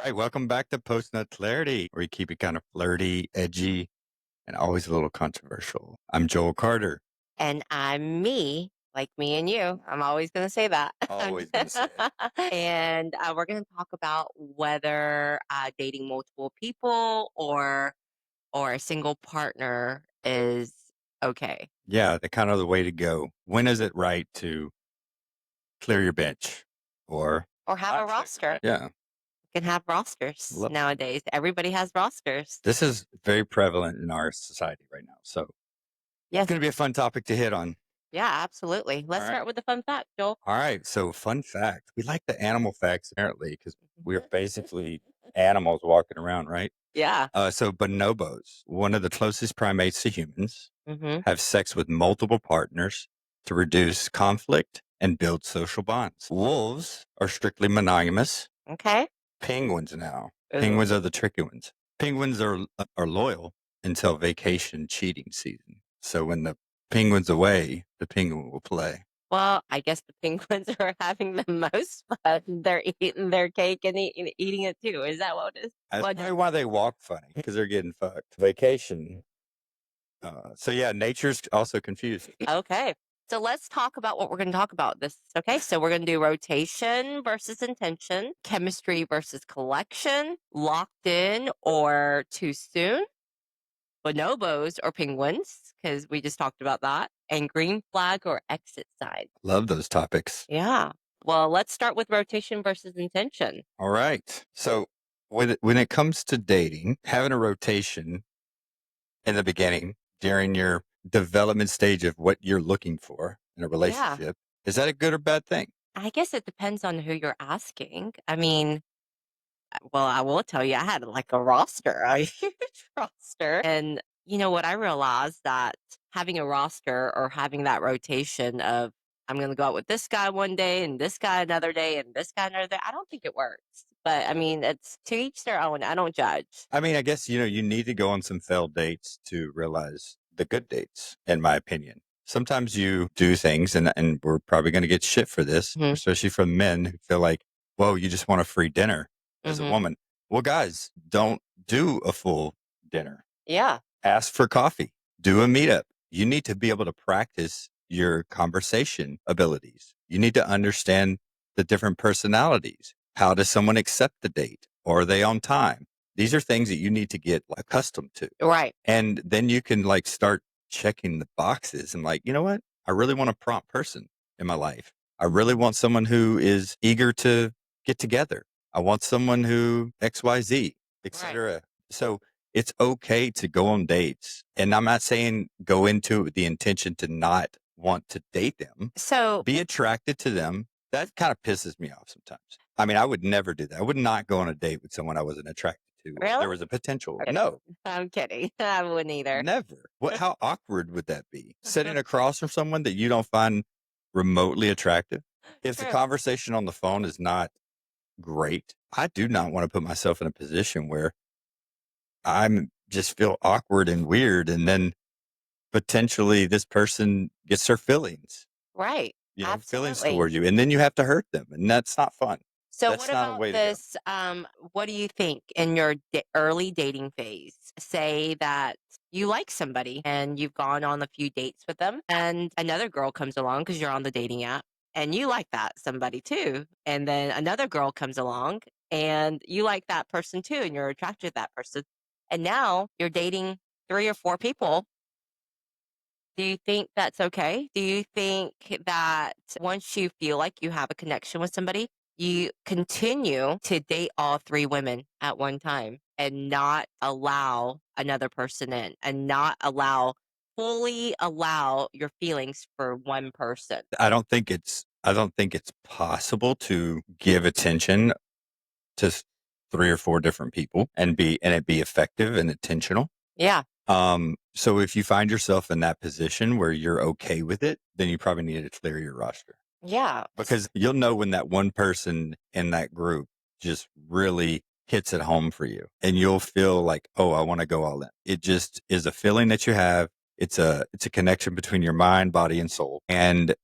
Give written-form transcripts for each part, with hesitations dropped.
Right, welcome back to Post Nut Clarity, where we keep it kind of flirty, edgy, and always a little controversial. I'm Joel Carter. And I'm me, like me and you. I'm always going to say that. Always gonna say it. And we're going to talk about whether dating multiple people or a single partner is okay. Yeah, the kind of the way to go. When is it right to clear your bench? Or Or have a roster. yeah, You can have rosters lo- nowadays. Everybody has rosters. this is very prevalent in our society right now. So it's Yes. gonna be a fun topic to hit on. Yeah, absolutely. All Let's right. start with the fun fact, Joel. All right. So fun fact. We like the animal facts apparently, because we're basically animals walking around, right? Yeah. So bonobos, one of the closest primates to humans, Hmm. have sex with multiple partners to reduce conflict and build social bonds. Wolves are strictly monogamous. Okay. Penguins now. Ooh. Penguins are the tricky ones. Penguins are loyal until vacation cheating season. So when the penguin's away, the penguin will play. Well, I guess the penguins are having the most fun. They're eating their cake and eating it too. Is that what it is? That's What? probably why they walk funny, because they're getting fucked. Vacation. So yeah, nature's also confused. Okay. So let's talk about what we're going to talk about this. Okay. So we're going to do rotation versus intention, chemistry versus collection, locked in or too soon, bonobos or penguins, because we just talked about that, and green flag or exit sign. Love those topics. Yeah. Well, let's start with rotation versus intention. All right. So when it comes to dating, having a rotation in the beginning during your development stage of what you're looking for in a Yeah. relationship, is that a good or bad thing? I guess it depends on who you're asking. I mean, well, I will tell you, I had like a roster, a huge roster. And you know what? I realized that having a roster or having that rotation of, I'm going to go out with this guy one day and this guy another day and this guy another day, I don't think it works. But I mean, it's to each their own. I don't judge. I mean, I guess, you need to go on some failed dates to realize the good dates, in my opinion. Sometimes you do things, and we're probably going to get shit for this, Hmm. especially from men who feel like, whoa, you just want a free dinner as a Hmm. woman. Well, guys, don't do a full dinner. Yeah. Ask for coffee, do a meetup. You need to be able to practice your conversation abilities. You need to understand the different personalities. How does someone accept the date? Or are they on time? These are things that you need to get accustomed to. Right. And then you can start checking the boxes and you know what? I really want a prompt person in my life. I really want someone who is eager to get together. I want someone who XYZ, Right. etc. So it's okay to go on dates. And I'm not saying go into it with the intention to not want to date them. So, Be attracted to them. That kind of pisses me off sometimes. I mean, I would never do that. I would not go on a date with someone I wasn't attracted to, or really? there was a potential. Okay. No, I'm kidding. I wouldn't either. never. How awkward would that be? Sitting across from someone that you don't find remotely attractive? If the True. conversation on the phone is not great, I do not want to put myself in a position where I'm just feel awkward and weird, and then potentially this person gets their feelings, Right. feelings Absolutely. toward you, and then you have to hurt them, and that's not fun. So That's what not a about way to go. this? What do you think in your early dating phase? Say that you like somebody and you've gone on a few dates with them, and another girl comes along because you're on the dating app, and you like that somebody too, and then another girl comes along and you like that person too, and you're attracted to that person, and now you're dating three or four people. Do you think that's okay? Do you think that once you feel like you have a connection with somebody, you continue to date all three women at one time and not allow another person in and not fully allow your feelings for one person? I don't think it's possible to give attention to 3 or 4 different people and it be effective and intentional. Yeah. So if you find yourself in that position where you're okay with it, then you probably need to clear your roster, Yeah. because you'll know when that one person in that group just really hits it home for you, and you'll feel like, oh, I want to go all in. It just is a feeling that you have. It's a connection between your mind, body, and soul, and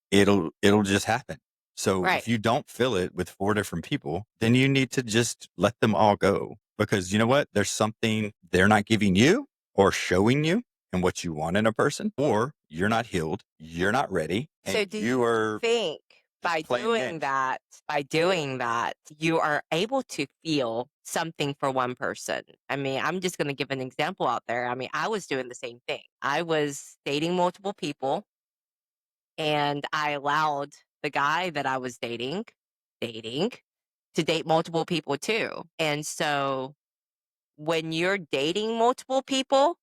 it'll just happen. So Right. if you don't fill it with 4 different people, then you need to just let them all go because you know what? There's something they're not giving you or showing you and what you want in a person, or you're not healed, you're not ready, So and do you you are think just playing games. by doing that, you are able to feel something for one person? I mean, I'm just going to give an example out there. I mean, I was doing the same thing. I was dating multiple people and I allowed the guy that I was dating to date multiple people too. And so when you're dating multiple people,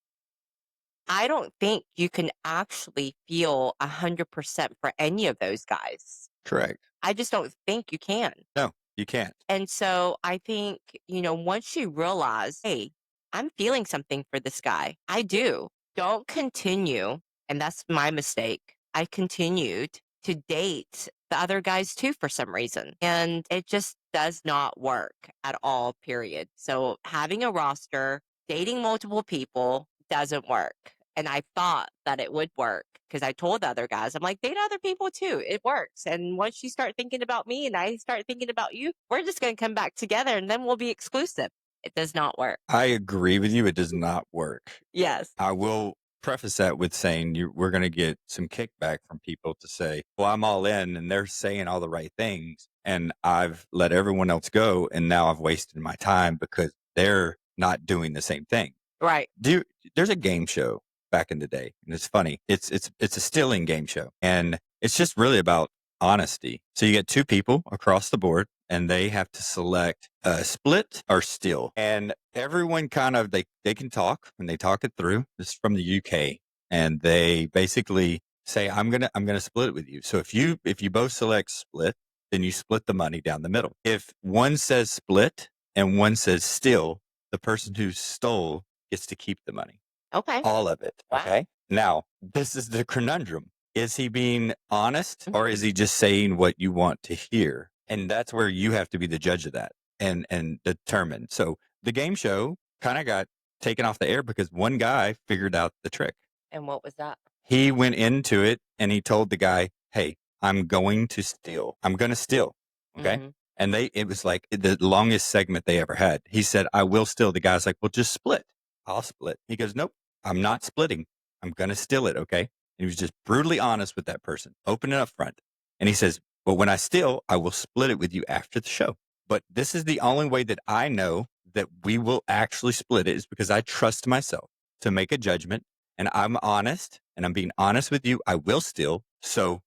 I don't think you can actually feel 100% for any of those guys. Correct. I just don't think you can. No, you can't. And so I think, once you realize, hey, I'm feeling something for this guy, I do. Don't continue. And that's my mistake. I continued to date the other guys too for some reason. And it just does not work at all, period. So having a roster, dating multiple people doesn't work. And I thought that it would work because I told the other guys, I'm like, date other people too. It works. And once you start thinking about me and I start thinking about you, we're just going to come back together and then we'll be exclusive. It does not work. I agree with you. It does not work. Yes. I will preface that with saying we're going to get some kickback from people to say, well, I'm all in and they're saying all the right things. And I've let everyone else go. And now I've wasted my time because they're not doing the same thing. Right. There's a game show back in the day, and it's funny. It's a stealing game show, and it's just really about honesty. So you get two people across the board, and they have to select split or steal. And everyone kind of they can talk and they talk it through. This is from the UK, and they basically say, I'm gonna split it with you. So if you both select split, then you split the money down the middle. If one says split and one says steal, the person who stole gets to keep the money, Okay. all of it. Wow. Okay. Now, this is the conundrum. Is he being honest or is he just saying what you want to hear? And that's where you have to be the judge of that and determine. So the game show kind of got taken off the air because one guy figured out the trick. And what was that? He went into it and he told the guy, hey, I'm going to steal. I'm going to steal. Okay. Hmm. And it was like the longest segment they ever had. He said, I will steal. The guy's like, well, just split. I'll split. He goes, nope, I'm not splitting. I'm going to steal it. Okay. And he was just brutally honest with that person, open and up front. And he says, but when I steal, I will split it with you after the show. But this is the only way that I know that we will actually split it is because I trust myself to make a judgment and I'm honest and I'm being honest with you. I will steal. So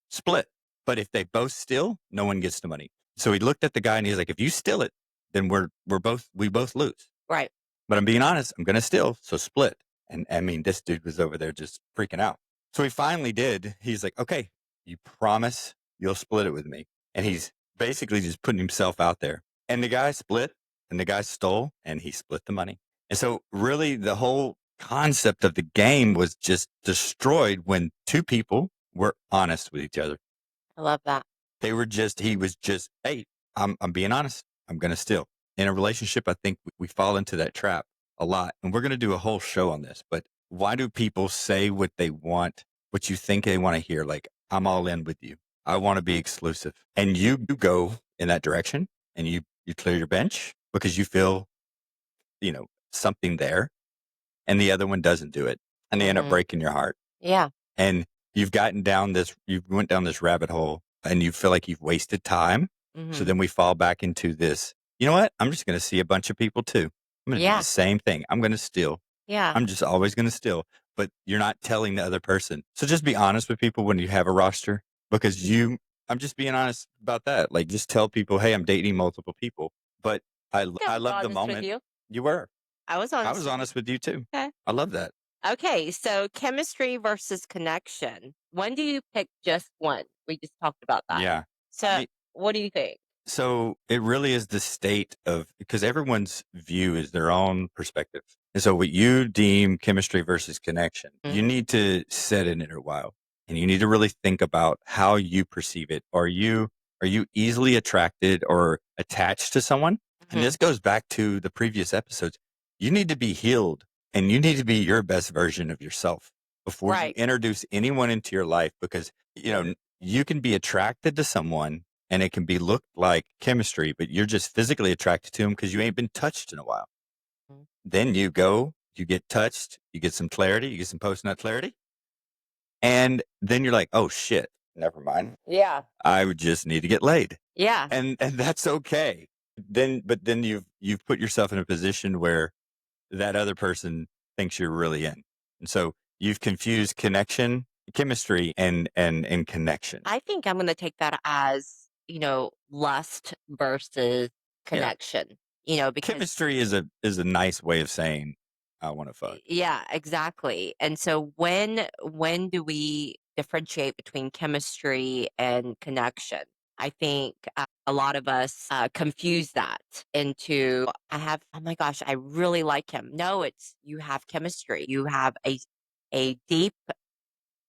split. But if they both steal, no one gets the money. So he looked at the guy and he's like, if you steal it, then we both lose. Right. But I'm being honest, I'm gonna steal, so split. And I mean, this dude was over there just freaking out. So he finally did. He's like, okay, you promise you'll split it with me. And he's basically just putting himself out there. And the guy split and the guy stole and he split the money. And so really the whole concept of the game was just destroyed when two people were honest with each other. I love that. He was just, hey, I'm being honest. I'm going to steal. In a relationship, I think we fall into that trap a lot. And we're going to do a whole show on this. But why do people say what they want, what you think they want to hear? Like, I'm all in with you. I want to be exclusive. And you go in that direction and you clear your bench because you feel, something there. And the other one doesn't do it. And they end up Hmm. breaking your heart. Yeah. And you went down this rabbit hole and you feel like you've wasted time. So Hmm. then we fall back into this, you know what? I'm just going to see a bunch of people too. I'm going to do the Yeah. same thing. I'm going to steal. Yeah. I'm just always going to steal, but you're not telling the other person. So just be honest with people when you have a roster because I'm just being honest about that. Like just tell people, hey, I'm dating multiple people, but I I was love the honest with moment. you. You were. I was I honest was with you. honest with you too. Okay. I love that. Okay. So chemistry versus connection. When do you pick just one? We just talked about that. Yeah. I So mean, what do you think? So it really is the state of because everyone's view is their own perspective. And so what you deem chemistry versus connection, Mhm. you need to set an inner while and you need to really think about how you perceive it. Are you easily attracted or attached to someone? And Mhm. this goes back to the previous episodes. You need to be healed and you need to be your best version of yourself before you Right. introduce anyone into your life because You can be attracted to someone and it can be looked like chemistry, but you're just physically attracted to them because you ain't been touched in a while. Mm. Then you go, you get touched, you get some clarity, you get some post nut clarity, and then you're like, oh shit, never mind. Yeah. I would just need to get laid. Yeah. And that's okay. Then you've put yourself in a position where that other person thinks you're really in. And so you've confused connection, chemistry, and connection. I think I'm gonna take that as, lust versus Yeah. connection, because Chemistry is a nice way of saying I want to fuck. yeah, exactly. And so when do we differentiate between chemistry and connection? I think a lot of us confuse that into oh my gosh, I really like him. No, it's you have chemistry. You have a deep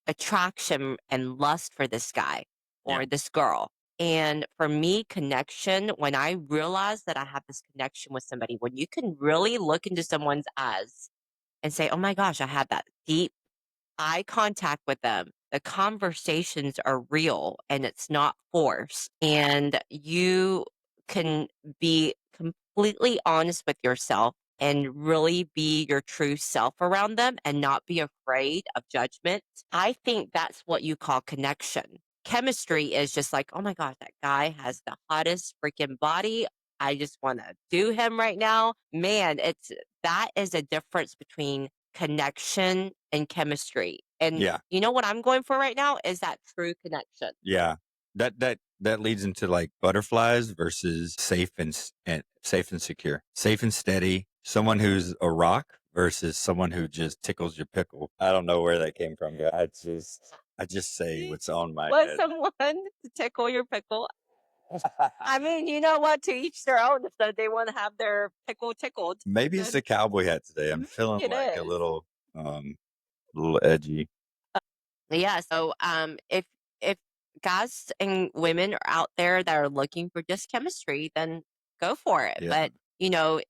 attraction and lust for this guy Yeah. or this girl. And for me, connection, when I realize that I have this connection with somebody, when you can really look into someone's eyes and say, oh my gosh, I have that deep eye contact with them. The conversations are real and it's not forced. And you can be completely honest with yourself and really be your true self around them and not be afraid of judgment. I think that's what you call connection. Chemistry is just like, oh my gosh, that guy has the hottest freaking body. I just want to do him right now. Man, that is a difference between connection and chemistry. And Yeah. you know what I'm going for right now is that true connection. Yeah. That leads into like butterflies versus safe and secure. Safe and steady. Someone who's a rock versus someone who just tickles your pickle. I don't know where that came from. Yeah. I just say what's on my Want head. someone to tickle your pickle? I mean, you know what? To each their own. If they want to have their pickle tickled, Maybe it's then the cowboy hat today. I'm maybe feeling it like is. um little edgy. Yeah. So, if guys and women are out there that are looking for just chemistry, then go for it. Yeah. But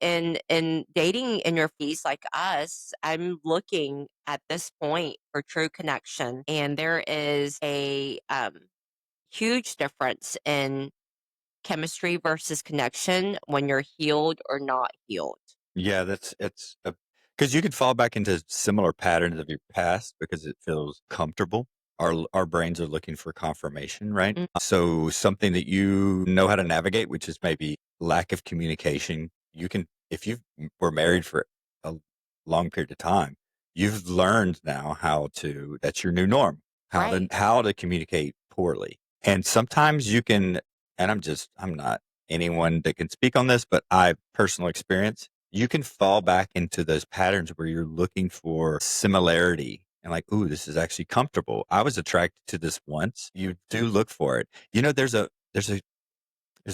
in dating in your fees like us, I'm looking at this point for true connection, and there is a huge difference in chemistry versus connection when you're healed or not healed. Yeah, that's it's because you could fall back into similar patterns of your past because it feels comfortable. Our brains are looking for confirmation, right? Mm. So something that you know how to navigate, which is maybe lack of communication. You can, if you were married for a long period of time, you've learned now how to. That's your new norm. Right. How to communicate poorly, and sometimes you can. And I'm not anyone that can speak on this, but I personal experience you can fall back into those patterns where you're looking for similarity and like, ooh, this is actually comfortable. I was attracted to this once. You do look for it. There's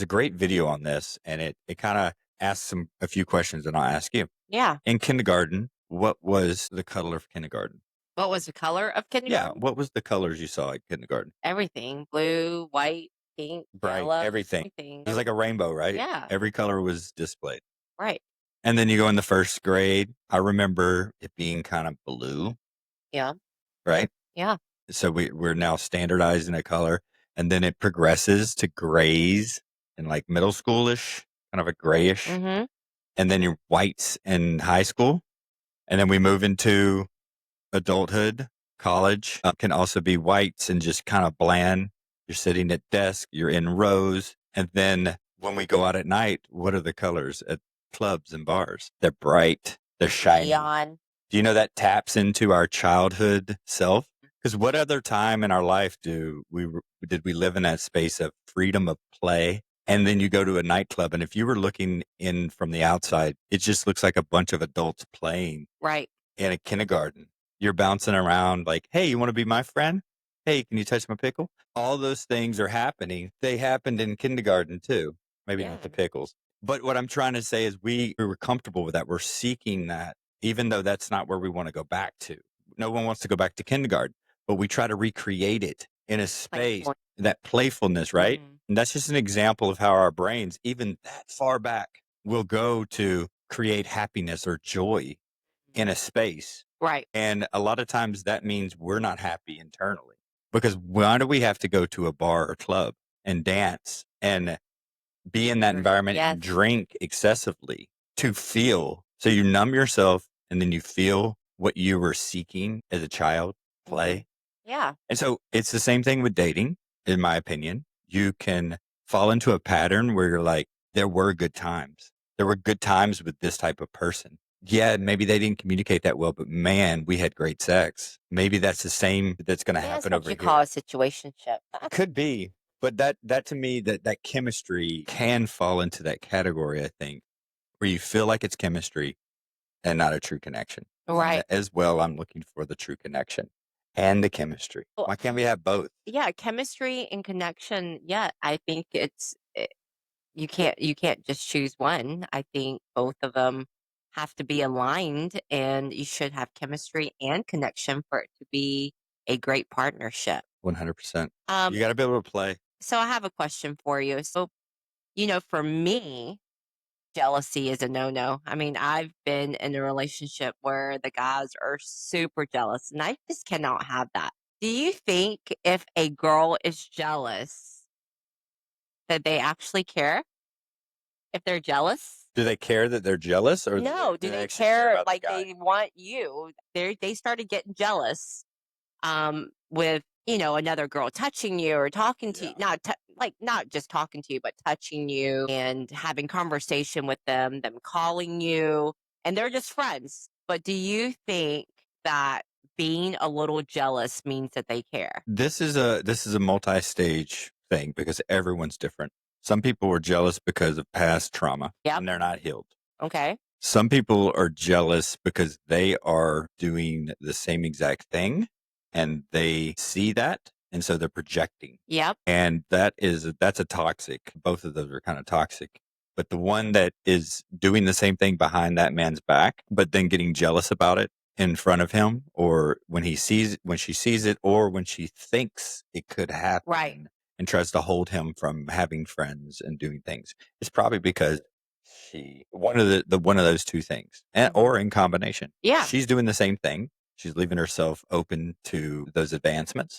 a great video on this and it kind of asks a few questions and I'll ask you. Yeah. In kindergarten, what was the color of kindergarten? What was the color of Yeah, kindergarten? what was the colors you saw at kindergarten? Everything. Blue, white, pink, Bright, yellow, everything. everything. It was like a rainbow, right? Yeah. Every color was displayed. Right. And then you go in the first grade. I remember it being kind of blue, Yeah. right? Yeah. So we're now standardizing a color, and then it progresses to grays in like middle schoolish, kind of a grayish, Mhm. and then your whites in high school, and then we move into adulthood. College can also be whites and just kind of bland. You're sitting at desk, you're in rows, and then when we go out at night, what are the colors at clubs and bars? They're bright, they're shiny. Neon. Do you know that taps into our childhood self? Because what other time in our life did we live in that space of freedom of play? And then you go to a nightclub, and if you were looking in from the outside, it just looks like a bunch of adults playing Right. in a kindergarten. You're bouncing around like, hey, you want to be my friend? Hey, can you touch my pickle? All those things are happening. They happened in kindergarten too. Maybe Yeah. not the pickles. But what I'm trying to say is we were comfortable with that. We're seeking that, even though that's not where we want to go back to. No one wants to go back to kindergarten, but we try to recreate it in a space, Playful. that playfulness, right? Mhm. And that's just an example of how our brains, even that far back, will go to create happiness or joy in a space. Right. And a lot of times that means we're not happy internally, Because why do we have to go to a bar or club and dance and be in that environment Yes. and drink excessively to feel? So you numb yourself and then you feel what you were seeking as a child, Mhm. play. Yeah. And so it's the same thing with dating, in my opinion. You can fall into a pattern where you're like, there were good times. There were good times with this type of person. Yeah, maybe they didn't communicate that well, but man, we had great sex. Maybe that's the same that's going to Yeah, that's happen what over you call a here. situationship. Could be, but that to me, that chemistry can fall into that category, I think, where you feel like it's chemistry and not a true connection. Right. As well, I'm looking for the true connection and the chemistry. Well, Why can't we have both? yeah, chemistry and connection. Yeah, I think you can't just choose one. I think both of them have to be aligned, and you should have chemistry and connection for it to be a great partnership. 100%. Um, You got to be able to play. so I have a question for you. So, for me, jealousy is a no-no. I mean, I've been in a relationship where the guys are super jealous, and I just cannot have that. Do you think if a girl is jealous that they actually care if they're jealous? Do they care that they're jealous, or No, do do they they actually care care about the like guy? they want you? They started getting jealous with another girl touching you or talking to you, Yeah. not just talking to you but touching you and having conversation with them calling you, and they're just friends. But do you think that being a little jealous means that they care? This is a multi-stage thing because everyone's different. Some people are jealous because of past trauma Yep. and they're not healed. Okay. Some people are jealous because they are doing the same exact thing and they see that. And so they're projecting. Yep. And that's a toxic. Both of those are kind of toxic. But the one that is doing the same thing behind that man's back, but then getting jealous about it in front of him, or when she sees it, or when she thinks it could Right. happen and tries to hold him from having friends and doing things, it's probably because one of the one of those two things, Hmm. or in combination. Yeah. She's doing the same thing. She's leaving herself open to those advancements.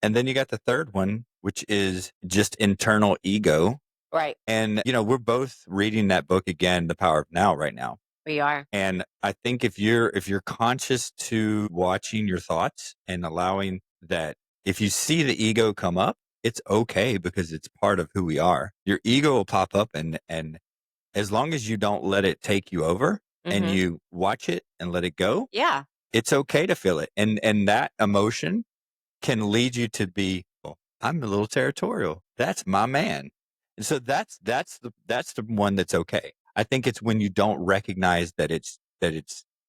And then you got the third one, which is just internal ego. Right. And we're both reading that book again, The Power of Now, right now. We are. And I think if you're conscious to watching your thoughts and allowing that, if you see the ego come up, it's okay because it's part of who we are. Your ego will pop up, and as long as you don't let it take you over and Hmm. you watch it and let it go, Yeah. it's okay to feel it. And that emotion can lead you to be, "Oh, I'm a little territorial. That's my man." And so that's the one that's okay. I think it's when you don't recognize that it's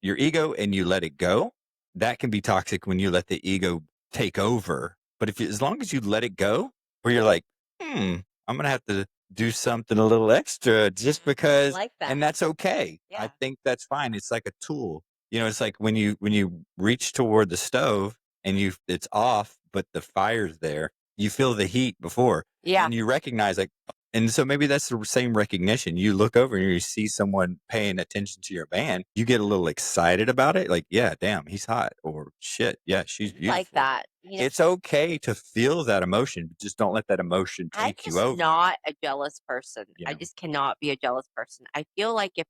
your ego and you let it go. That can be toxic when you let the ego take over. But as long as you let it go, where you're like, I'm gonna have to do something a little extra just I because, like and that. that's okay. I Yeah. think that's fine. It's like a tool. It's like when you reach toward the stove and it's off, but the fire's there. You feel the heat before, Yeah. and you recognize, like, and so maybe that's the same recognition. You look over and you see someone paying attention to your man. You get a little excited about it, like, yeah, damn, he's hot, or shit, yeah, she's Like beautiful. that. It's okay to feel that emotion, but just don't let that emotion I'm take you just over. not a jealous person. You I know, just cannot be a jealous person. I feel like if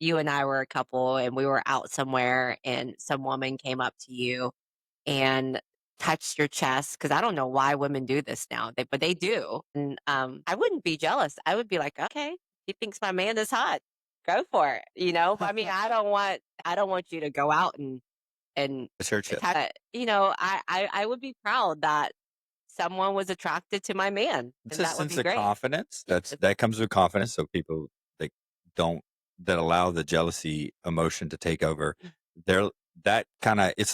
you and I were a couple and we were out somewhere and some woman came up to you and touched your chest, because I don't know why women do this now, but they do. And I wouldn't be jealous. I would be like, okay, he thinks my man is hot. Go for it. I mean, I don't want you to go out and it's her chip. I would be proud that someone was attracted to my man, It's and a that would sense be of great. confidence. That comes with confidence. So people that don't that allow the jealousy emotion to take over, they're that kind of it's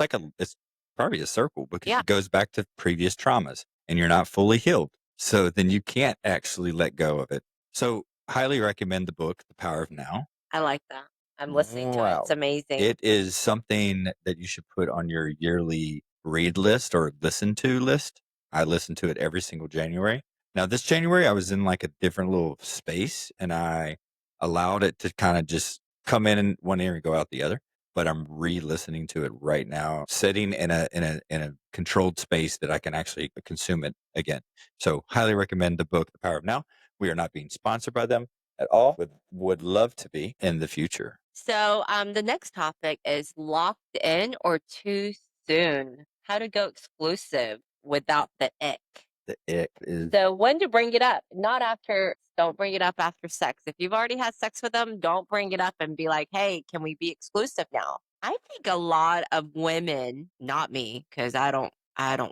probably a circle because Yeah, it goes back to previous traumas and you're not fully healed. So then you can't actually let go of it. So highly recommend the book, The Power of Now. I like that. I'm listening to it. It's Wow. amazing. It is something that you should put on your yearly read list or listen to list. I listen to it every single January. Now, this January, I was in like a different little space and I allowed it to kind of just come in one ear and go out the other. but I'm re-listening to it right now, sitting in a controlled space that I can actually consume it again. So highly recommend the book, The Power of Now. We are not being sponsored by them at all. Would love to be in the future. So, the next topic is locked in or too soon. How to go exclusive without the ick. The ick is So, when to bring it up? Not after, don't bring it up after sex. If you've already had sex with them, don't bring it up and be like, hey, can we be exclusive now? I think a lot of women, not me, because I don't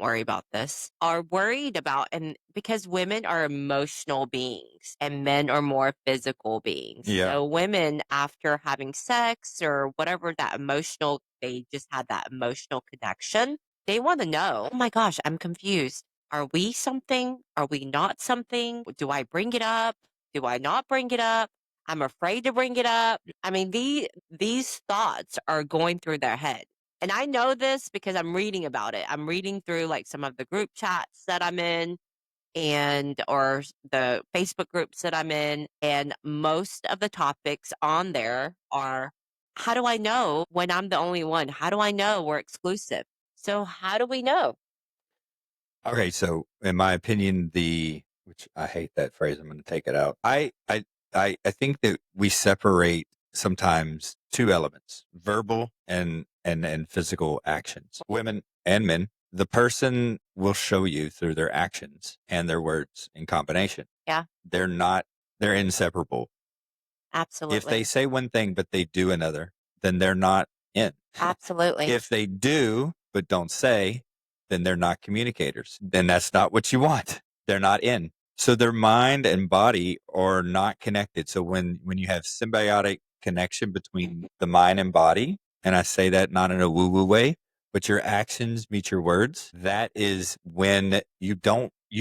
worry about this, are worried about, and because women are emotional beings and men are more physical beings. yeah. So women after having sex or whatever that emotional, they just had that emotional connection. They want to know, oh my gosh, I'm confused. Are we something? Are we not something? Do I bring it up? Do I not bring it up? I'm afraid to bring it up. I mean, these thoughts are going through their head. And I know this because I'm reading about it. I'm reading through like some of the group chats that I'm in and the Facebook groups that I'm in, and most of the topics on there are, how do I know when I'm the only one? How do I know we're exclusive? So how do we know? Okay, so in my opinion, which I hate that phrase, I'm going to take it out. I think that we separate sometimes two elements: verbal and physical actions. Women and men, the person will show you through their actions and their words in combination. Yeah, They're not they're inseparable. If they absolutely. say one thing but they do another, then they're not in. Absolutely. If they do but don't say, then they're not communicators. Then that's not what you want. They're not in. So their mind and body are not connected. So when you have symbiotic connection between the mind and body, and I say that not in a woo-woo way, but your actions meet your words, that is when you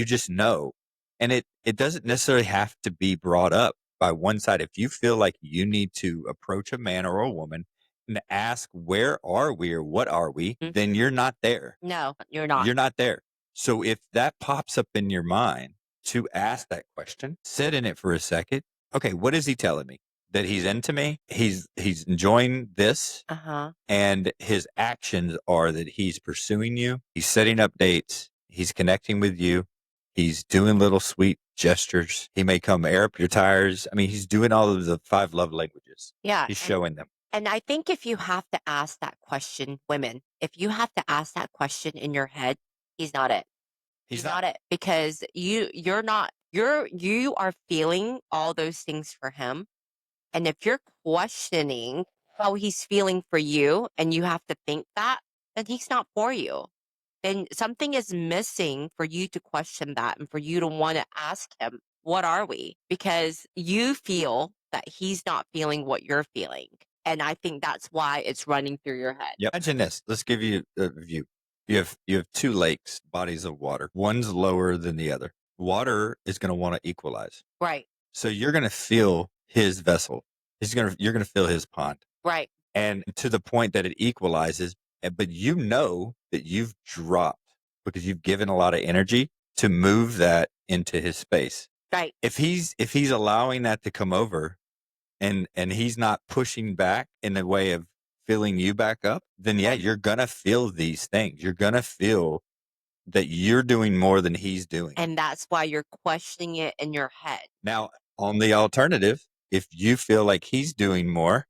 just know. And it doesn't necessarily have to be brought up by one side. If you feel like you need to approach a man or a woman and ask, where are we or what are we, Mm. then you're not there. No, you're not. You're not there. So if that pops up in your mind to ask that question, sit in it for a second. Okay, what is he telling me? That he's into me? He's enjoying this, Uh-huh. and his actions are that he's pursuing you, he's setting up dates, he's connecting with you, he's doing little sweet gestures. He may come air up your tires. I mean, he's doing all of the five love languages. Yeah, He's and showing them. I think if you have to ask that question, women, if you have to ask that question in your head, he's not it. He's He's not. not it because you're not you are feeling all those things for him. And if you're questioning how he's feeling for you and you have to think that, then he's not for you. Then something is missing for you to question that and for you to want to ask him, what are we? Because you feel that he's not feeling what you're feeling. And I think that's why it's running through your head. Yep. Imagine this. Let's give you a view. You have two lakes, bodies of water. One's lower than the other. Water is going to want to equalize. Right. So you're going to feel his vessel. You're going to feel his pond. Right. And to the point that it equalizes, but you know that you've dropped because you've given a lot of energy to move that into his space. Right. If he's allowing that to come over, and he's not pushing back in a way of filling you back up, then yeah, Right. you're gonna feel these things. You're gonna feel that you're doing more than he's doing. And that's why you're questioning it in your head. Now, on the alternative, if you feel like he's doing more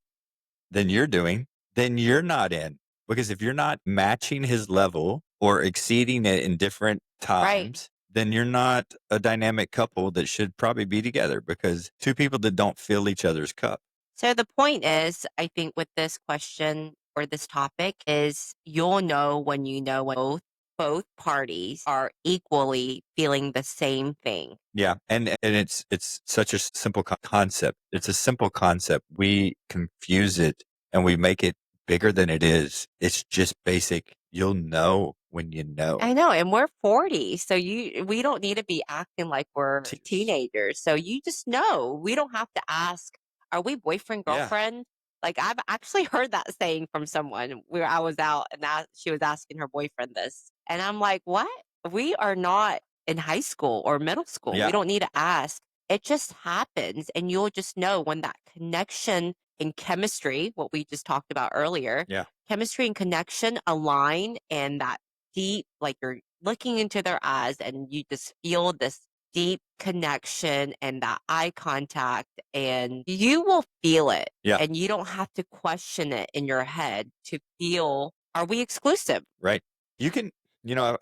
than you're doing, then you're not in. Because if you're not matching his level or exceeding it in different Right. times, then you're not a dynamic couple that should probably be together, because two people that don't fill each other's cup. So the point is, I think with this question or this topic is you'll know when you know when both parties are equally feeling the same thing. Yeah, and it's such a simple concept. It's a simple concept. We confuse it and we make it bigger than it is. It's just basic. You'll know when you know. I know, and we're 40, so we don't need to be acting like we're Jeez. teenagers. So you just know. We don't have to ask, are we boyfriend Yeah. girlfriend? Like I've actually heard that saying from someone where I was out and she was asking her boyfriend this. And I'm like, "What? We are not in high school or middle school. We Yeah. don't need to ask. It just happens and you'll just know when that connection in chemistry, what we just talked about earlier, Yeah. chemistry and connection align and that deep, like you're looking into their eyes and you just feel this deep connection and that eye contact, and you will feel it. Yeah. And you don't have to question it in your head to feel, are we exclusive? Right. You can,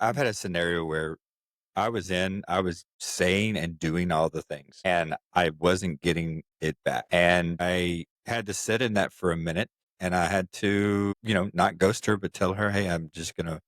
I've had a scenario where I was saying and doing all the things and I wasn't getting it back. And I had to sit in that for a minute and I had to, not ghost her, but tell her, hey, I'm going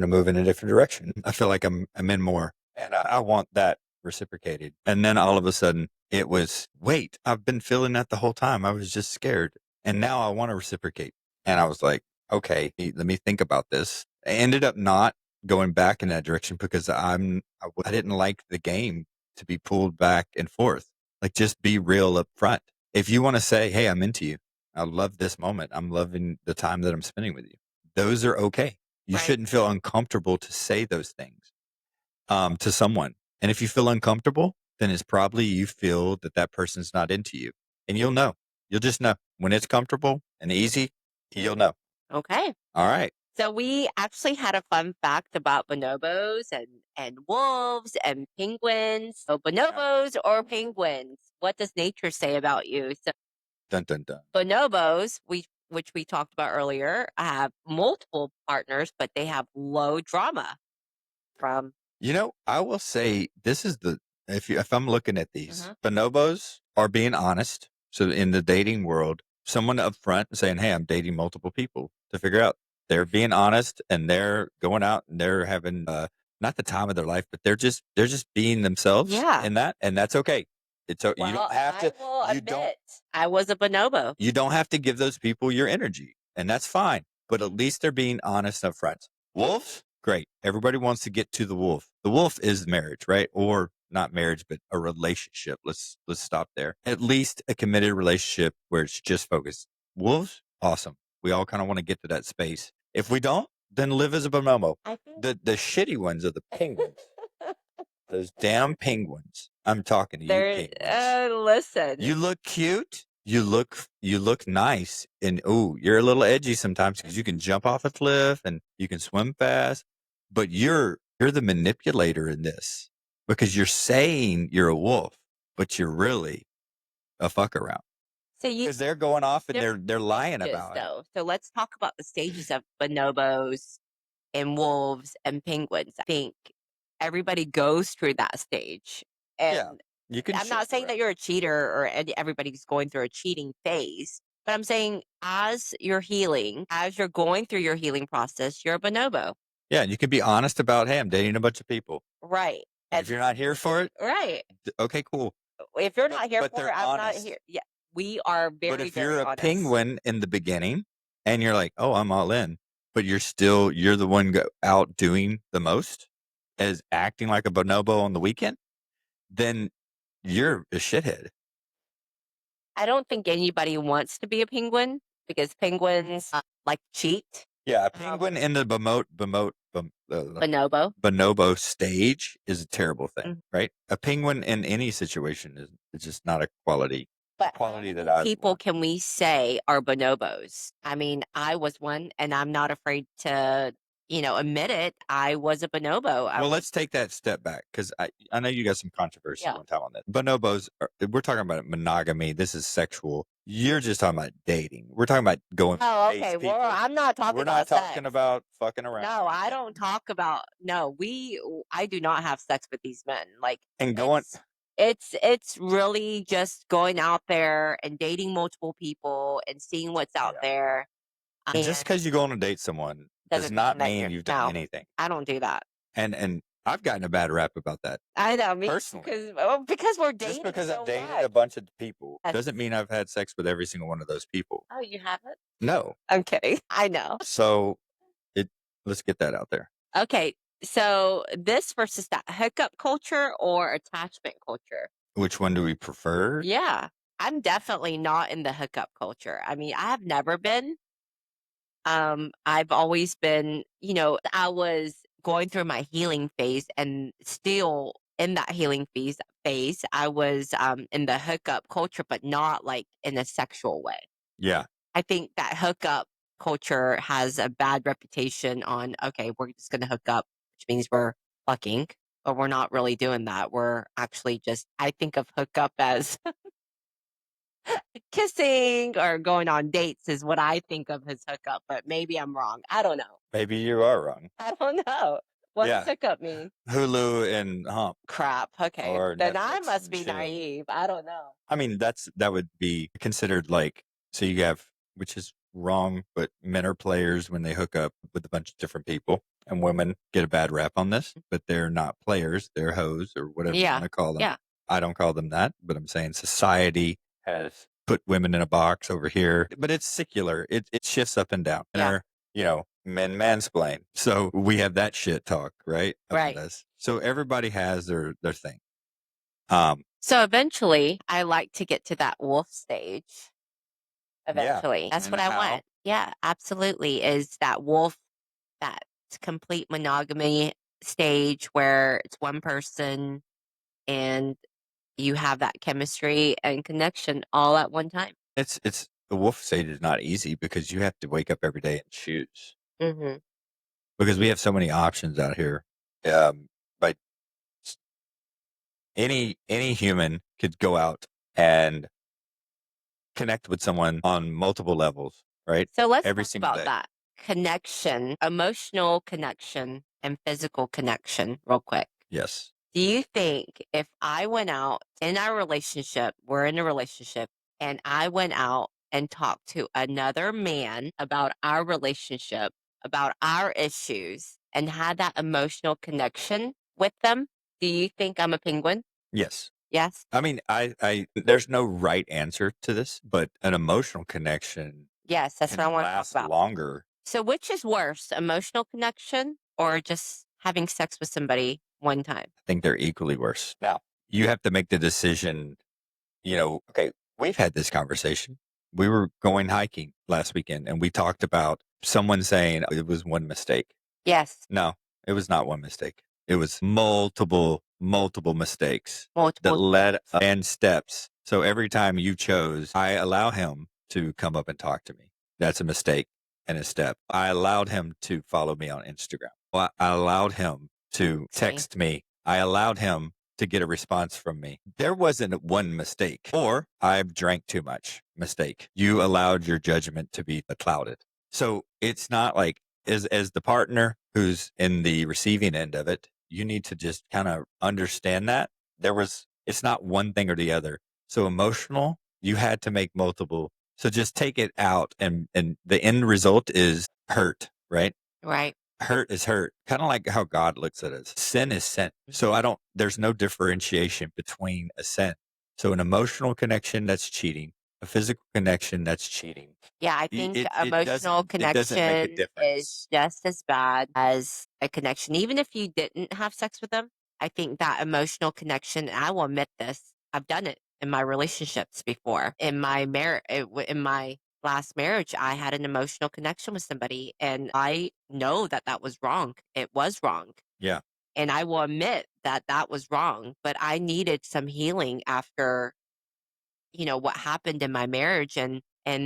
to move in a different direction. I feel like I'm in more and I want that reciprocated. And then all of a sudden it was, wait, I've been feeling that the whole time. I was just scared. And now I want to reciprocate. And I was like, okay, let me think about this. I ended up not going back in that direction because I didn't like the game to be pulled back and forth. Like just be real up front. If you want to say, hey, I'm into you. I love this moment. I'm loving the time that I'm spending with you. Those are okay. You Right. shouldn't feel uncomfortable to say those things to someone. And if you feel uncomfortable, then it's probably you feel that that person's not into you. And you'll know. You'll just know when it's comfortable and easy. You'll know. Okay. All right. So we actually had a fun fact about bonobos and wolves and penguins. So bonobos or penguins, what does nature say about you? So Dun dun dun. bonobos, which we talked about earlier, have multiple partners, but they have low drama from. I will say this is if I'm looking at these, Mhm. bonobos are being honest. So in the dating world, someone up front saying, hey, I'm dating multiple people to figure out they're being honest and they're going out and they're having not the time of their life, but they're just being themselves Yeah. in that. And that's okay. You Well, don't have I to, will you don't admit I was a bonobo. you don't have to give those people your energy, and that's fine. But at least they're being honest up front. Wolves, great. Everybody wants to get to the wolf. The wolf is marriage, right? Or not marriage, but a relationship. Let's stop there. At least a committed relationship where it's just focused. Wolves, awesome. We all kind of want to get to that space. If we don't, then live as a bonobo. I think The shitty ones are the penguins. Those damn penguins. I'm talking to you, there penguins. listen. You look cute. You look nice, and you're a little edgy sometimes because you can jump off a cliff and you can swim fast. But you're the manipulator in this because you're saying you're a wolf, but you're really a fuck around So you because they're going off and different they're lying stages about it. though. So let's talk about the stages of bonobos and wolves and penguins. I think everybody goes through that stage. Yeah, And you can I'm shift not saying around. that you're a cheater or everybody's going through a cheating phase, but I'm saying as you're healing, as you're going through your healing process, you're a bonobo. Yeah, and you can be honest about, hey, I'm dating a bunch of people, Right. and if And you're not here for it, right. okay, cool. If you're But not here but for it, they're I'm not honest. here. Yeah. We are But very, if you're very a honest. penguin in the beginning and you're like, "Oh, I'm all in," but you're the one out doing the most, as acting like a bonobo on the weekend, then you're a shithead. I don't think anybody wants to be a penguin because penguins like cheat. Yeah, a Um, penguin in the bonobo. bonobo stage is a terrible thing, Mm. right? A penguin in any situation is just not a quality But how quality that many I people want. can we say are bonobos? I mean, I was one, and I'm not afraid to, admit it. I was a bonobo. I Well, was, let's take that step back because I know you got some controversy yeah. one time on this. Bonobos, we're talking about monogamy. This is sexual. You're just talking about dating. We're talking about going Oh, face okay. Well, people. I'm not talking We're not about sex. talking about fucking around No, I don't talk about. No, I do not have sex with these men. Like and going. it's really just going out there and dating multiple people and seeing what's out Yeah. there. And just And because you go on a date someone does doesn't mean not that mean you're you've done no. anything. I don't do that. And I've gotten a bad rap about that I know me personally. because we're Just dating because I've so dated a much. bunch of people Yes. doesn't mean I've had sex with every single one of those people. Oh, you haven't? No. Okay, I know. So it let's get that out there. Okay, so this versus that hookup culture or attachment culture. Which one do we prefer? Yeah, I'm definitely not in the hookup culture. I mean, I have never been. I've always been, I was going through my healing phase and still in that healing phase, I was in the hookup culture, but not like in a sexual way. Yeah. I think that hookup culture has a bad reputation on, okay, we're just going to hook up, which means we're fucking, but we're not really doing that. We're actually just, I think of hookup as kissing or going on dates is what I think of as hookup, but maybe I'm wrong. I don't know. Maybe you are wrong. I don't know. What does Yeah. hookup mean? Hulu and Hump Crap. Okay. or Then I Netflix must and be chill. naive. I don't know. I mean, that would be considered like, so you have, which is wrong, but men are players when they hook up with a bunch of different people, and women get a bad rap on this, but they're not players. They're hoes or whatever you Yeah. want to call them. Yeah. I don't call them that, but I'm saying society has put women in a box over here, but it's secular. It shifts up and down. And Yeah. men mansplain. So we have that shit talk, right? About Right. us. So everybody has their thing. So eventually, I like to get to that wolf stage. Yeah. Eventually, that's And what I how? want. Yeah, absolutely. Is that wolf, that complete monogamy stage where it's one person and you have that chemistry and connection all at one time. It's the wolf stage is not easy because you have to wake up every day and choose Hmm. because we have so many options out here. Um, but any human could go out and connect with someone on multiple levels, right? So let's Every talk single about day. that connection, emotional connection, and physical connection, real quick. Yes. Do you think if I went out in our relationship, we're in a relationship, and I went out and talked to another man about our relationship, about our issues, and had that emotional connection with them, do you think I'm a penguin? Yes. Yes. I mean, I there's no right answer to this, but an emotional connection Yes, that's what I can want to talk last about. longer. So, which is worse, emotional connection or just having sex with somebody one time? I think they're equally worse. Now, you have to make the decision. Okay, we've had this conversation. We were going hiking last weekend and we talked about someone saying it was one mistake. Yes, No, it was not one mistake. It was multiple mistakes that multiple. led and steps. So every time you chose, I allow him to come up and talk to me. That's a mistake and a step. I allowed him to follow me on Instagram. I allowed him to See, text me. I allowed him to get a response from me. There wasn't one mistake, or I've drank too much mistake. You allowed your judgment to be clouded. So it's not like as the partner who's in the receiving end of it, you need to just kind of understand that it's not one thing or the other. So emotional, you had to make multiple. So just take it out and the end result is hurt, right? right, Hurt is hurt. Kind of like how God looks at us. Sin is sin. So there's no differentiation between a sin. So an emotional connection, that's cheating. A physical connection, that's cheating. yeah, I think emotional It doesn't make a connection is difference. just as bad as a connection. Even if you didn't have sex with them, I think that emotional connection, and I will admit this, I've done it in my relationships before. In my last marriage, I had an emotional connection with somebody, and I know that that was wrong. It was wrong. Yeah. And I will admit that that was wrong, but I needed some healing after what happened in my marriage, and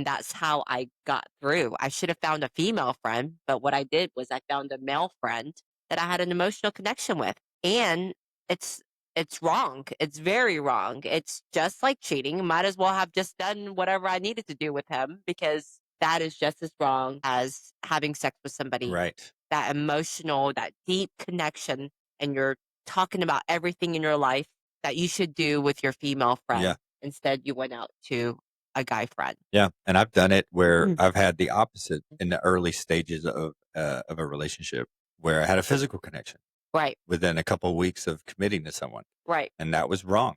that's how I got through. I should have found a female friend, but what I did was I found a male friend that I had an emotional connection with. And it's it's wrong. It's very wrong. It's just like cheating. Might as well have just done whatever I needed to do with him, because that is just as wrong as having sex with somebody. Right. That emotional, that deep connection, and you're talking about everything in your life that you should do with your female friend. Yeah. Instead, you went out to a guy friend. Yeah. And I've done it where Mm. I've had the opposite in the early stages of a relationship where I had a physical connection Right, within a couple of weeks of committing to someone. right. And that was wrong.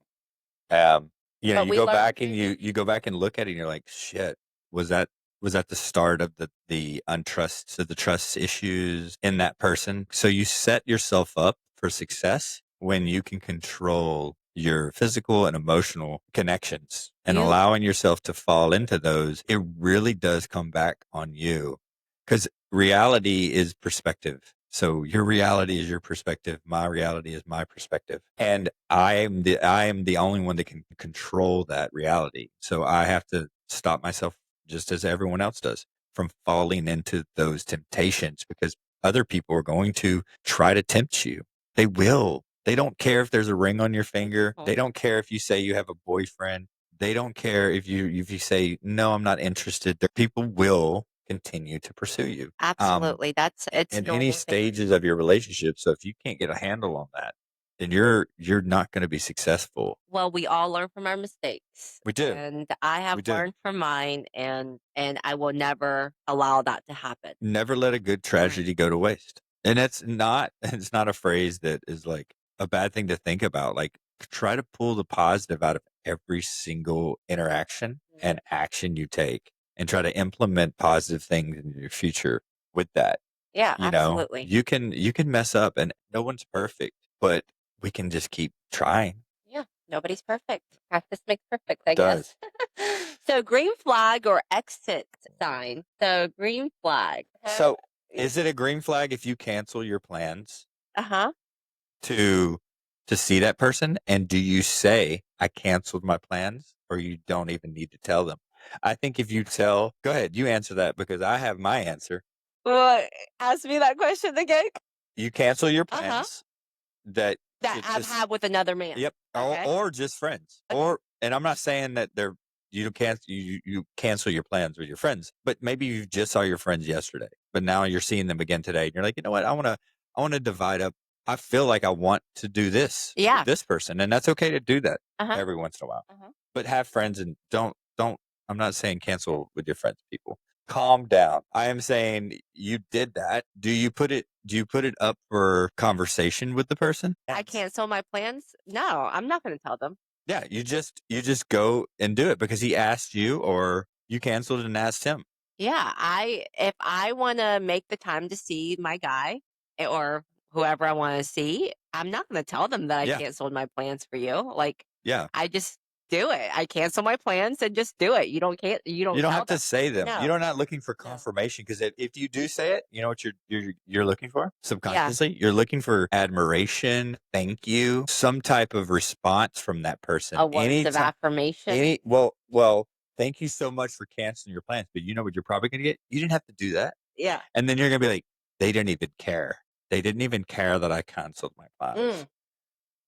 Um, But you we go learned back and you go back and look at it and you're like, shit, was that was that the start of the trust issues in that person? So you set yourself up for success when you can control your physical and emotional connections and you allowing yourself to fall into those. It really does come back on you because reality is perspective. So your reality is your perspective. My reality is my perspective. And I am the only one that can control that reality. So I have to stop myself just as everyone else does, from falling into those temptations, because other people are going to try to tempt you. They will. They don't care if there's a ring on your finger. They don't care if you say you have a boyfriend. They don't care if you say, no, I'm not interested. The people will continue to pursue you. Absolutely. It's In any normal thing. stages of your relationship. So if you can't get a handle on that, then you're not going to be successful. Well, we all learn from our mistakes, We do. and I have We do. learned from mine, and I will never allow that to happen. Never let a good tragedy go to waste. And it's not a phrase that is like a bad thing to think about. Like, try to pull the positive out of every single interaction and action you take, and try to implement positive things in your future with that. Yeah, You know, absolutely. you can mess up, and no one's perfect, but we can just keep trying. Yeah, nobody's perfect. Practice makes perfect, I Does. guess. So green flag or exit sign. So green flag. So, is it a green flag if you cancel your plans Uh-huh. to see that person? And do you say, "I canceled my plans," or you don't even need to tell them? I think if you tell go ahead, you answer that because I have my answer. Well, ask me that question again. You cancel your Uh-huh. plans that That to I've just had with another man. yep, Okay. or just friends, Okay. or and I'm not saying that they're you cancel your plans with your friends, but maybe you just saw your friends yesterday, but now you're seeing them again today, and you're like, you know what, I want to divide up. I feel like I want to do this with Yeah. this person, and that's okay to do that Uh-huh. every once in a while. Uh-huh. But have friends, and don't. I'm not saying cancel with your friends, people. Calm down. I am saying you did that. Do you put it up for conversation with the person? I Yes. cancel my plans? No, I'm not gonna tell them. Yeah, you just go and do it because he asked you, or you canceled and asked him. Yeah, I if I wanna make the time to see my guy or whoever I wanna see, I'm not gonna tell them that I Yeah, canceled my plans for you. Like, yeah. I just do it. I cancel my plans and just do it. You You don't don't tell have to them. say them. No. You're not looking for No. confirmation, because if you do say it, you know what you're looking for Yeah. subconsciously. You're looking for admiration, thank you, some type of response from that person. A words of Anytime, affirmation. thank you so much for canceling your plans. But you know what you're probably gonna get? You didn't have to do that, Yeah. and then you're gonna be like, they didn't even care. They didn't even care that I canceled my plans. Mm.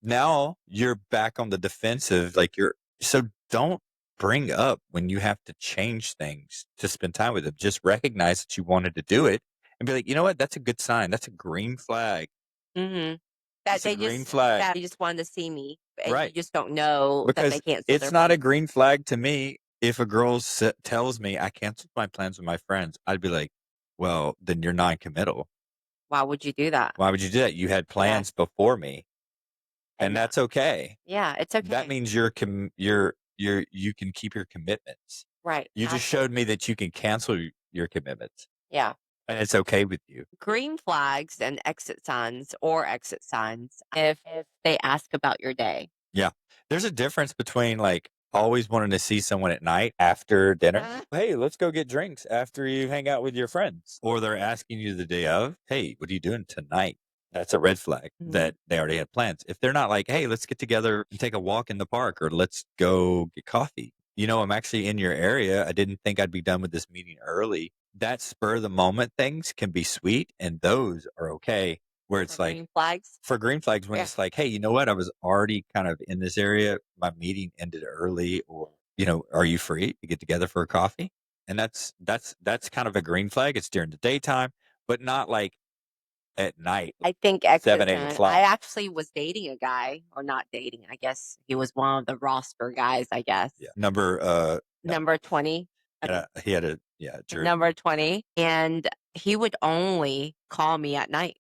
Now you're back on the defensive, like so don't bring up when you have to change things to spend time with them. Just recognize that you wanted to do it and be like, you know what? That's a good sign. That's a green flag. Mhm. That's a green flag. That they just wanted to see me, and you Right. just don't know that they Because canceled it's their not a plans. green flag to me if a girl tells me I canceled my plans with my friends. I'd be like, well, then you're non-committal. Why would you do that? Why would you do that? You had Yeah. plans before me, and And that's okay. yeah, it's That okay. means you can keep your commitments. Right. You just showed me that you can cancel your commitments, Yeah. and it's okay with you. Green flags and exit signs or exit signs if they ask about your day. Yeah. There's a difference between, like, always wanting to see someone at night after dinner. "Hey, let's go get drinks after you hang out with your friends." Or they're asking you the day of, "Hey, what are you doing tonight?" That's a red flag Mhm. that they already had plans. If they're not like, "Hey, let's get together and take a walk in the park," or "Let's go get coffee." "You know, I'm actually in your area. I didn't think I'd be done with this meeting early." That spur of the moment things can be sweet, and those are okay, where For it's like, green flags. for green flags, when Yeah. it's like, "Hey, you know what? I was already kind of in this area. My meeting ended early," or, "Are you free to get together for a coffee?" And that's kind of a green flag. It's during the daytime, but not like at night, I think 7, exit 8 sign. I o'clock. actually was dating a guy, or not dating. I guess he was one of the roster guys. I guess Yeah. Number, no, number 20. he had a yeah, jersey. Number 20, and he would only call me at night.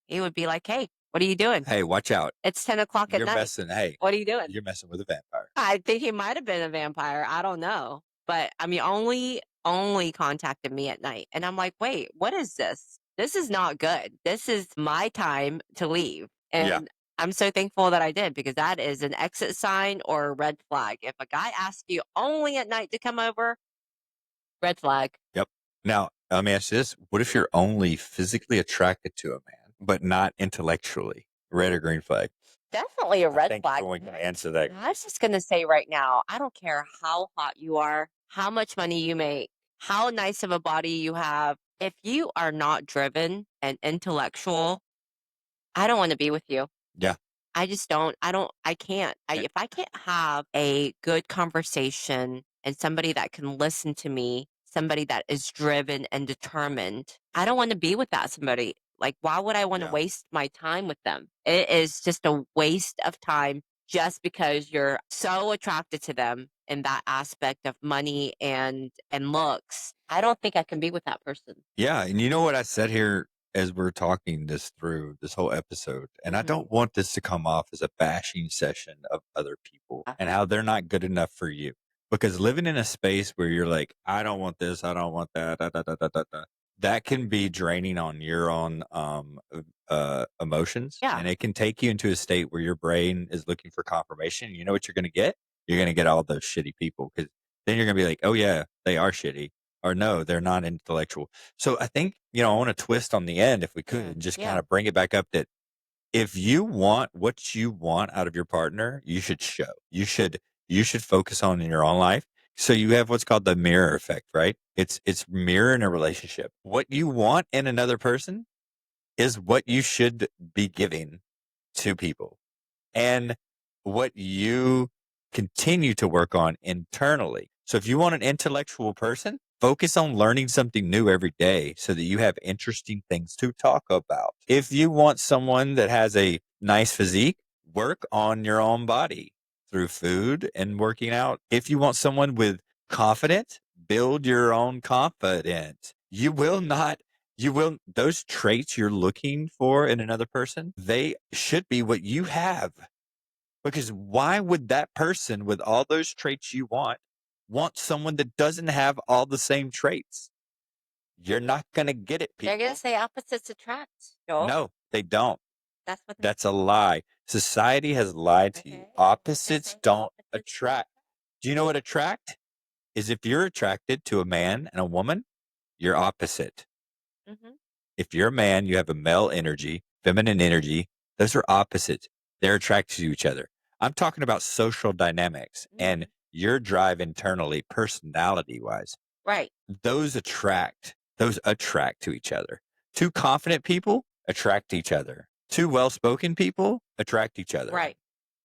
He would be like, "Hey, what are you doing? "Hey, watch out. It's 10 o'clock at night. Hey, What are you doing?" you're messing with a vampire." I think he might have been a vampire, I don't know. But, I mean, only contacted me at night, and I'm like, "Wait, what is this? This is not good. This is my time to leave." Yeah. And I'm so thankful that I did, because that is an exit sign or a red flag. If a guy asks you only at night to come over, red flag. Yep. Now, let me ask you this. What if you're only physically attracted to a man, but not intellectually? Red or green flag? Definitely a red Thank you flag. for when I answer that. I was just gonna say right now, I don't care how hot you are, how much money you make, how nice of a body you have. If you are not driven and intellectual, I don't want to be with you. Yeah. I just don't. I can't. And If I can't have a good conversation and somebody that can listen to me, somebody that is driven and determined, I don't want to be with that somebody. Like, why would I want to yeah. waste my time with them? It is just a waste of time just because you're so attracted to them in that aspect of money and looks. I don't think I can be with that person. Yeah, and you know what I said here as we're talking this through this whole episode, and I Mhm. don't want this to come off as a bashing session of other people and how they're not good enough for you. Because living in a space where you're like, I don't want this, I don't want that, da, da, da, da, da, da, that can be draining on your own emotions, Yeah. and it can take you into a state where your brain is looking for confirmation. You know what you're going to get? You're going to get all those shitty people because then you're going to be like, oh yeah, they are shitty, or no, they're not intellectual. So I think, I want to twist on the end if we could and just kind Yeah. of bring it back up that if you want what you want out of your partner, you should show. You should focus on in your own life. So you have what's called the mirror effect, right? It's mirror in a relationship. What you want in another person is what you should be giving to people, and what you continue to work on internally. So if you want an intellectual person, focus on learning something new every day so that you have interesting things to talk about. If you want someone that has a nice physique, work on your own body through food and working out. If you want someone with confidence, build your own confidence. Those traits you're looking for in another person, they should be what you have. Because why would that person with all those traits you want someone that doesn't have all the same traits? You're not going to get it, They're gonna people. say opposites attract, Joel. No, they don't. That's what they That's a lie. Society has lied to you. okay. Opposites don't Opposites don't attract. Do you know what attract is? If you're attracted to a man and a woman, you're opposite. mhm. If you're a man, you have a male energy, feminine energy. Those are opposites. They're attracted to each other. I'm talking about social dynamics and Mhm. your drive internally, personality wise. Right, Those attract to each other. Two confident people attract each other. Two well spoken people attract each other. right.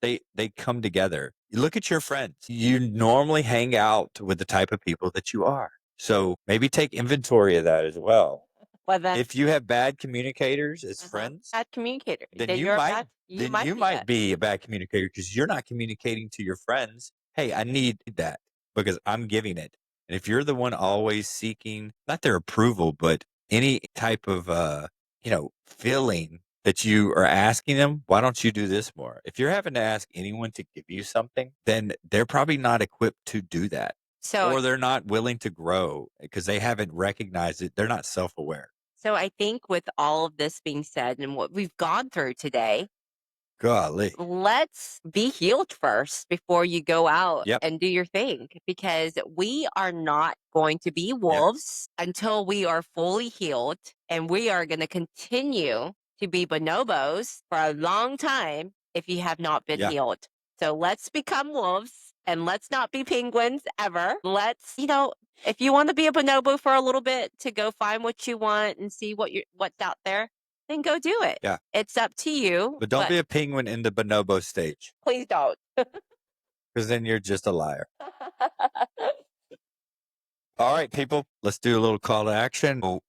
They come together. You look at your friends. You normally hang out with the type of people that you are. So maybe take inventory of that as well. Well then If you have bad communicators as friends, bad communicator. then Then you you're a might bad you then might you be might bad. be a bad communicator because you're not communicating to your friends, "Hey, I need that because I'm giving it." And if you're the one always seeking not their approval, but any type of feeling that you are asking them, "Why don't you do this more?" If you're having to ask anyone to give you something, then they're probably not equipped to do that, So or they're not willing to grow because they haven't recognized it. They're not self-aware. so I think with all of this being said and what we've gone through today, Golly. let's be healed first before you go out Yep. and do your thing because we are not going to be Yep. wolves until we are fully healed and we are going to continue to be bonobos for a long time if you have not been Yeah. healed. So let's become wolves and let's not be penguins ever. Let's, if you want to be a bonobo for a little bit to go find what you want and see what's out there, then go do it. Yeah. It's up to you, But don't but be a penguin in the bonobo stage, please don't. because then you're just a liar. All right, people, let's do a little call to action. Well,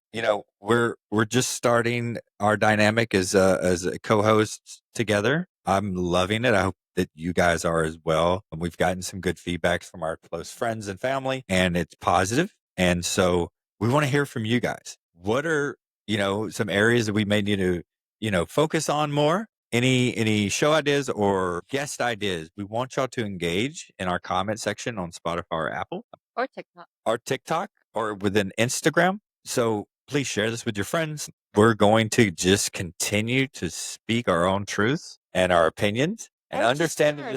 we're just starting our dynamic as a co-hosts together. I'm loving it. I hope that you guys are as well. And we've gotten some good feedbacks from our close friends and family, and it's positive. And so we want to hear from you guys. What are, some areas that we may need to, focus on more? Any show ideas or guest ideas? We want y'all to engage in our comment section on Spotify or Apple, Or TikTok. our TikTok, or within Instagram. So please share this with your friends. We're going to just continue to speak our own truths and our opinions, and And just understand that share.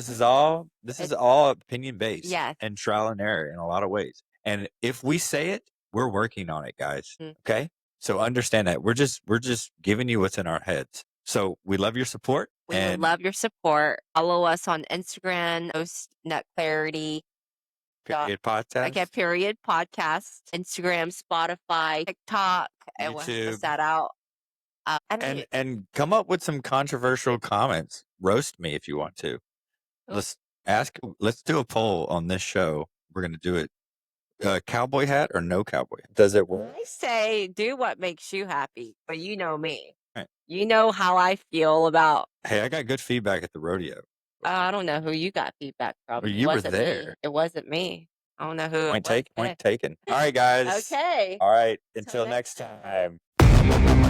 this is all opinion based Yes. and trial and error in a lot of ways. And if we say it, we're working on it, guys. Mm. Okay? So understand that we're just giving you what's in our heads. So we love your support. We would love your support. Follow us on Instagram, Post Nut Clarity. Period podcast. Okay, period podcast. Instagram, Spotify, TikTok. And we'll have to YouTube. that out. And come up with some controversial comments. Roast me if you want to. Let's do a poll on this show. We're gonna do it. Cowboy hat or no cowboy hat? Does it work? I say do what makes you happy, but you know me. Right. You know how I feel about. Hey, I got good feedback at the rodeo. I don't know who you got feedback from. Well, It you were wasn't me. there. It wasn't me. I don't know who. Point taken. All right, guys. Okay. All right. Till Until next next time.